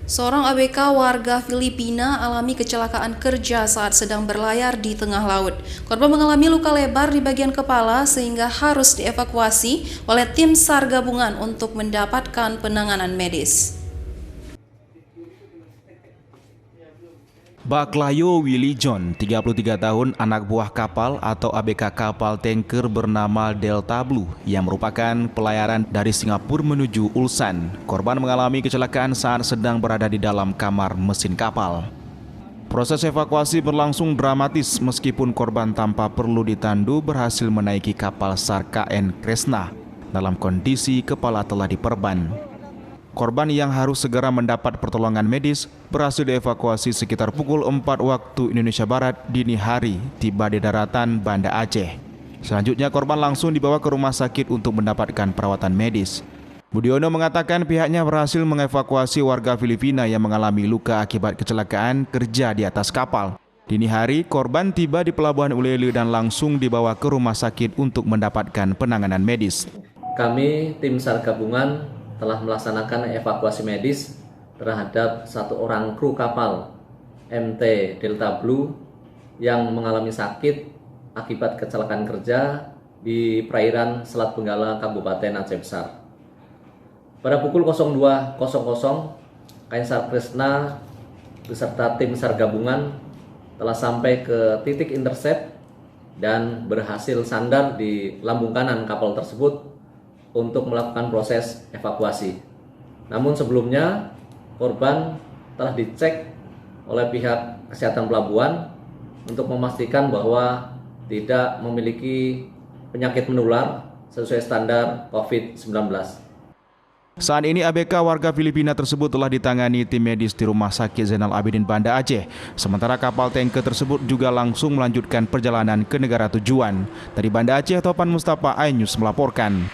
Seorang ABK warga Filipina alami kecelakaan kerja saat sedang berlayar di tengah laut. Korban mengalami luka lebar di bagian kepala sehingga harus dievakuasi oleh tim SAR gabungan untuk mendapatkan penanganan medis. Baklayo Willy John, 33 tahun, anak buah kapal atau ABK kapal tanker bernama Delta Blue yang merupakan pelayaran dari Singapura menuju Ulsan. Korban mengalami kecelakaan saat sedang berada di dalam kamar mesin kapal. Proses evakuasi berlangsung dramatis meskipun korban tanpa perlu ditandu berhasil menaiki kapal SAR KN Kresna dalam kondisi kepala telah diperban. Korban yang harus segera mendapat pertolongan medis berhasil dievakuasi sekitar pukul 4 waktu Indonesia Barat dini hari tiba di daratan Banda Aceh. Selanjutnya korban langsung dibawa ke rumah sakit untuk mendapatkan perawatan medis. Budiono mengatakan pihaknya berhasil mengevakuasi warga Filipina yang mengalami luka akibat kecelakaan kerja di atas kapal. Dini hari korban tiba di Pelabuhan Ulele dan langsung dibawa ke rumah sakit untuk mendapatkan penanganan medis. Kami tim SAR gabungan telah melaksanakan evakuasi medis terhadap satu orang kru kapal MT Delta Blue yang mengalami sakit akibat kecelakaan kerja di perairan Selat Benggala, Kabupaten Aceh Besar. Pada pukul 02.00, KN SAR Kresna beserta tim SAR gabungan telah sampai ke titik intercept dan berhasil sandar di lambung kanan kapal tersebut untuk melakukan proses evakuasi. Namun sebelumnya korban telah dicek oleh pihak kesehatan pelabuhan untuk memastikan bahwa tidak memiliki penyakit menular sesuai standar COVID-19. Saat ini ABK warga Filipina tersebut telah ditangani tim medis di Rumah Sakit Zainal Abidin Banda Aceh. Sementara kapal tanker tersebut juga langsung melanjutkan perjalanan ke negara tujuan. Dari Banda Aceh, Topan Mustafa, iNews melaporkan.